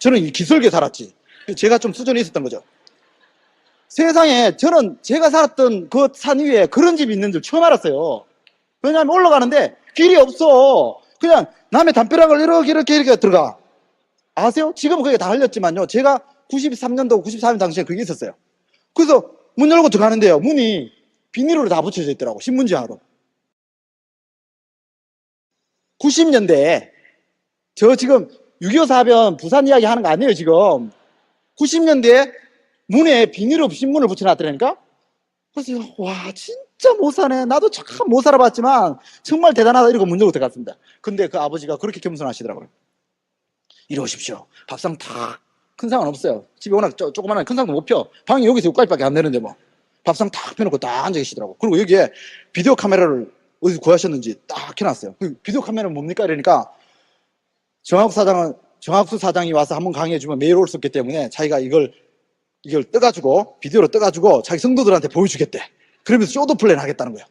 저는 이 기슭에 살았지. 제가 좀 수준이 있었던 거죠. 세상에 저는 제가 살았던 그 산 위에 그런 집이 있는 줄 처음 알았어요. 왜냐하면 올라가는데 길이 없어. 그냥 남의 담벼락을 이렇게 들어가. 아세요? 지금은 그게 다 흘렸지만요, 제가 93년도 94년 당시에 그게 있었어요. 그래서 문 열고 들어가는데요, 문이 비닐로 다 붙여져 있더라고. 신문지하로. 90년대에 저 지금 6.25 사변 부산 이야기 하는 거 아니에요. 지금 90년대에 문에 비닐 없이 신문을 붙여놨더라니까. 그래서 와 진짜 못 사네. 나도 참 못 살아봤지만 정말 대단하다 이러고 문 열고 들어갔습니다. 근데 그 아버지가 그렇게 겸손하시더라고요. 이리 오십시오. 밥상 탁. 큰 상은 없어요. 집에 워낙 조그만한 큰 상도 못 펴. 방이 여기서 여기까지밖에 안 되는데 뭐 밥상 탁 펴놓고 딱 앉아 계시더라고. 그리고 여기에 비디오 카메라를 어디서 구하셨는지 딱 켜놨어요. 그 비디오 카메라는 뭡니까 이러니까, 정학수 사장이 와서 한번 강의해주면 매일 올 수 없기 때문에 자기가 이걸 떠가지고 비디오로 떠가지고 자기 성도들한테 보여주겠대. 그러면서 쇼도 플랜 하겠다는 거예요.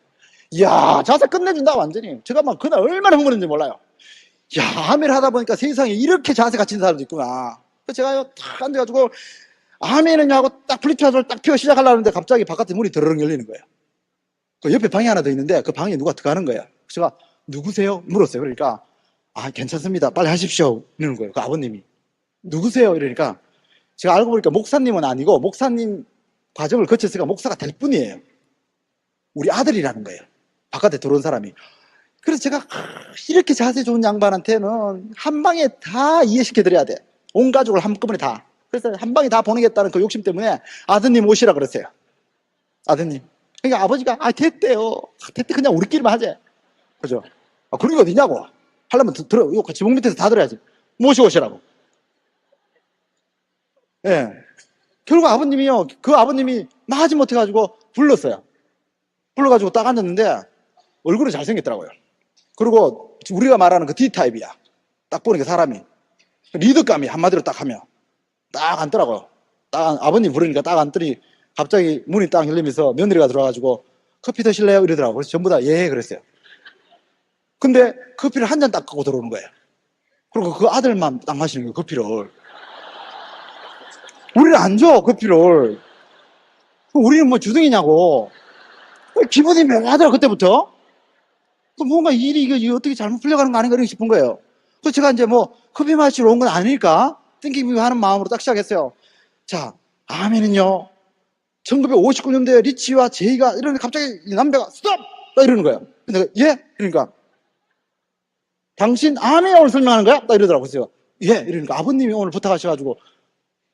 이야, 자세 끝내준다 완전히. 제가 막 그날 얼마나 흥분했는지 몰라요. 야, 아멘 하다 보니까 세상에 이렇게 자세 갖춘 사람도 있구나. 그래서 제가요 딱 앉아가지고 아멘은요 하고 딱 블리투스를 딱 펴 시작하려는데 갑자기 바깥에 문이 드르륵 열리는 거예요. 그 옆에 방이 하나 더 있는데 그 방에 누가 들어가는 거예요. 제가 누구세요? 물었어요. 그러니까 괜찮습니다. 빨리 하십시오. 이러는 거예요. 그 아버님이. 누구세요? 이러니까 제가 알고 보니까 목사님은 아니고 목사님 과정을 거쳤으니까 목사가 될 뿐이에요. 우리 아들이라는 거예요. 바깥에 들어온 사람이. 그래서 제가 이렇게 자세 좋은 양반한테는 한 방에 다 이해시켜드려야 돼. 온 가족을 한꺼번에 다. 그래서 한 방에 다 보내겠다는 그 욕심 때문에 아드님 오시라 그랬어요. 아드님. 그러니까 아버지가 됐대요. 됐대. 그냥 우리끼리만 하재. 그죠? 그런 게 어디냐고. 하려면 들어. 지붕 밑에서 다 들어야지. 모시고 오시라고. 예. 결국 아버님이요, 그 아버님이 나하지 못해가지고 불렀어요. 불러가지고 딱 앉았는데 얼굴이 잘생겼더라고요. 그리고 우리가 말하는 그 D타입이야. 딱 보니까 사람이 리더감이 한마디로 딱 하면 딱 앉더라고요. 딱 아버님 부르니까 딱 앉더니 갑자기 문이 딱 열리면서 며느리가 들어와가지고 커피 드실래요? 이러더라고요. 그래서 전부 다 예 그랬어요. 근데 커피를 한 잔 딱 갖고 들어오는 거예요. 그리고 그 아들만 딱 마시는 거예요. 커피를. 우리는 안 줘, 커피를. 우리는 뭐 주둥이냐고. 기분이 묘하더라, 그때부터. 뭔가 일이 이거 어떻게 잘못 풀려가는 거 아닌가 싶은 거예요. 그래서 제가 이제 뭐 커피 마시러 온 건 아닐까? 띵킹 하는 마음으로 딱 시작했어요. 자, 아멘은요, 1959년도에 리치와 제이가 이러는데 갑자기 남배가 스톱! 딱 이러는 거예요. 근데 예? 그러니까 당신 아멘 오늘 설명하는 거야? 딱 이러더라고요. 그래서 예? 이러니까 아버님이 오늘 부탁하셔가지고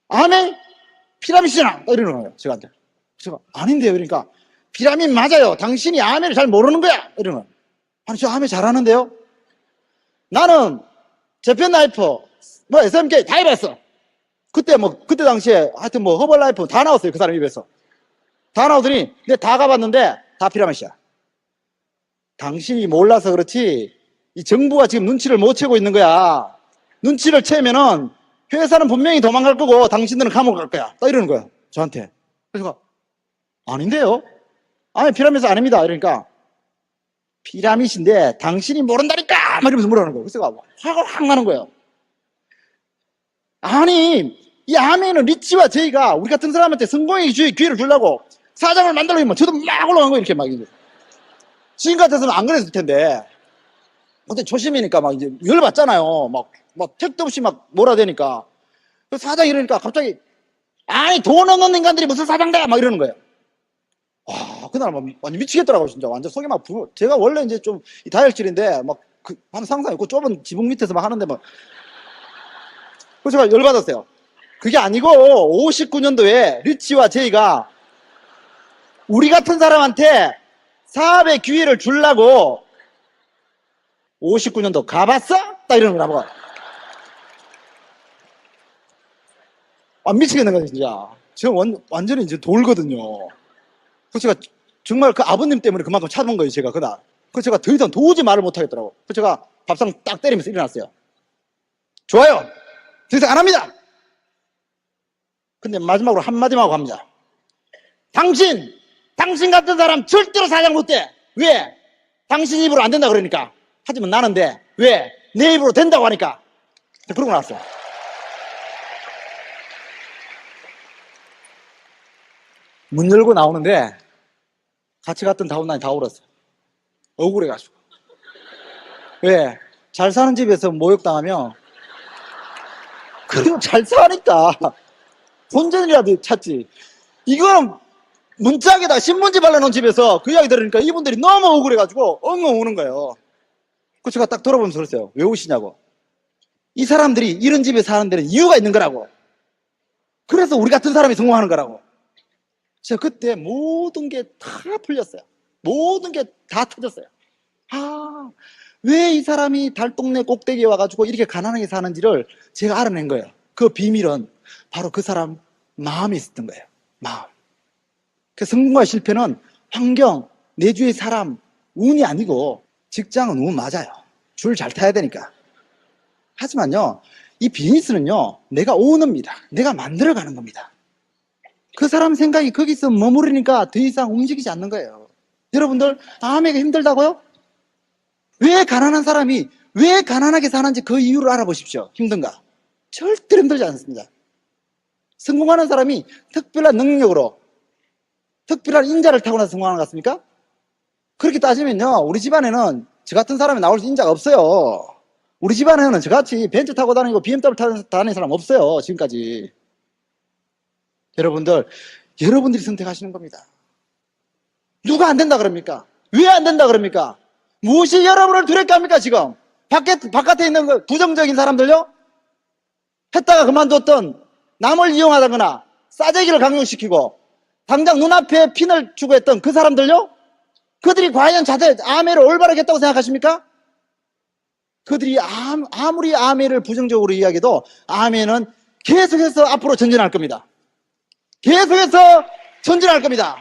아멘? 피라미드잖아! 딱 이러는 거예요. 저한테. 제가 아닌데요. 그러니까 피라미드 맞아요. 당신이 아멘을 잘 모르는 거야! 이러는 거예요. 아니 저 아멘 잘하는데요? 나는 재팬 나이프 뭐 SMK 다 해봤어. 그때 그때 당시에 하여튼 허벌라이프 다 나왔어요. 그 사람 입에서. 다 나오더니, 근데 다 가봤는데 다 피라미드야. 당신이 몰라서 그렇지, 이 정부가 지금 눈치를 못 채고 있는 거야. 눈치를 채면은 회사는 분명히 도망갈 거고 당신들은 감옥 갈 거야. 딱 이러는 거야. 저한테. 그래서 아닌데요? 아니, 피라미드 아닙니다. 이러니까 피라미드인데 당신이 모른다니까! 막 이러면서 물어보는 거예요. 그래서 화가 확 나는 거예요. 아니, 이 아메는 리치와 제이가 우리 같은 사람한테 성공의 기회를 주려고 사장을 만들려면 저도 막 올라간 거예요. 이렇게 막 이제. 지금 같아서는 안 그랬을 텐데. 근데 초심이니까 막 이제 열받잖아요. 막 택도 없이 막 몰아대니까. 사장 이러니까 갑자기, 아니, 돈 없는 인간들이 무슨 사장돼! 막 이러는 거예요. 와, 그날 막 완전 미치겠더라고요, 진짜. 완전 속이 막 제가 원래 이제 좀 다혈질인데, 하는 상상 있고 좁은 지붕 밑에서 막 하는데 그래서 제가 열받았어요. 그게 아니고, 59년도에 리치와 제이가 우리 같은 사람한테 사업의 기회를 주려고 59년도 가봤어? 딱 이러는 거야, 뭐. 미치겠는 거죠, 진짜. 제가 완전히 이제 돌거든요. 그래서 제가 정말 그 아버님 때문에 그만큼 참은 거예요, 제가 그날. 그래서 제가 더 이상 도저히 말을 못 하겠더라고. 그래서 제가 밥상 딱 때리면서 일어났어요. 좋아요. 더 이상 안 합니다. 근데 마지막으로 한마디만 하고 갑니다. 당신 같은 사람 절대로 사장 못 돼. 왜? 당신 입으로 안 된다 그러니까. 하지만 나는 돼. 왜? 내 입으로 된다고 하니까. 그러고 나왔어요. 문 열고 나오는데 같이 갔던 다운라인 다 울었어요. 억울해가지고. 왜? 잘 사는 집에서 모욕당하면 그래도 잘 사니까 본전이라도 찾지. 이거는 문짝에다 신문지 발라놓은 집에서 그 이야기 들으니까 이분들이 너무 억울해가지고 엉엉 우는 거예요. 그 제가 딱 돌아보면서 그랬어요. 왜 우시냐고. 이 사람들이 이런 집에 사는 데는 이유가 있는 거라고. 그래서 우리 같은 사람이 성공하는 거라고. 제가 그때 모든 게 다 풀렸어요. 모든 게 다 터졌어요. 아, 왜 이 사람이 달동네 꼭대기에 와가지고 이렇게 가난하게 사는지를 제가 알아낸 거예요. 그 비밀은 바로 그 사람 마음에 있었던 거예요. 마음. 그 성공과 실패는 환경, 내 주위의 사람, 운이 아니고 직장은 운 맞아요. 줄 잘 타야 되니까. 하지만요, 이 비즈니스는요, 내가 오너입니다. 내가 만들어가는 겁니다. 그 사람 생각이 거기서 머무르니까 더 이상 움직이지 않는 거예요. 여러분들, 아메가 힘들다고요? 왜 가난한 사람이 왜 가난하게 사는지 그 이유를 알아보십시오. 힘든가? 절대로 힘들지 않습니다. 성공하는 사람이 특별한 능력으로, 특별한 인자를 타고나서 성공하는 것 같습니까? 그렇게 따지면요, 우리 집안에는 저 같은 사람이 나올 인자가 없어요. 우리 집안에는 저같이 벤츠 타고 다니고 BMW 타고 다니는 사람 없어요, 지금까지. 여러분들, 여러분들이 선택하시는 겁니다. 누가 안 된다 그럽니까? 왜 안 된다 그럽니까? 무엇이 여러분을 두렵게 합니까, 지금? 바깥에 있는 그 부정적인 사람들요? 했다가 그만뒀던, 남을 이용하다거나 싸대기를 강요시키고 당장 눈앞에 핀을 주고 했던 그 사람들요? 그들이 과연 아메를 올바르게 했다고 생각하십니까? 그들이 아무리 아메를 부정적으로 이야기해도 아메는 계속해서 앞으로 전진할 겁니다. 계속해서 전진할 겁니다.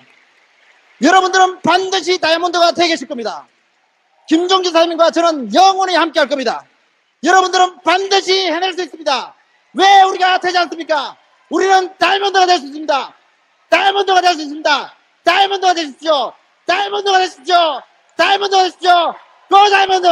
여러분들은 반드시 다이아몬드가 되게 되실 겁니다. 김종주 사장님과 저는 영원히 함께 할 겁니다. 여러분들은 반드시 해낼 수 있습니다. 왜 우리가 되지 않습니까? 우리는 다이아몬드가 될 수 있습니다. 다이아몬드가 될 수 있습니다. 다이아몬드가 되십시오. 다이아몬드가 되십시오. 다이아몬드가 되십시오. 고 다이아몬드!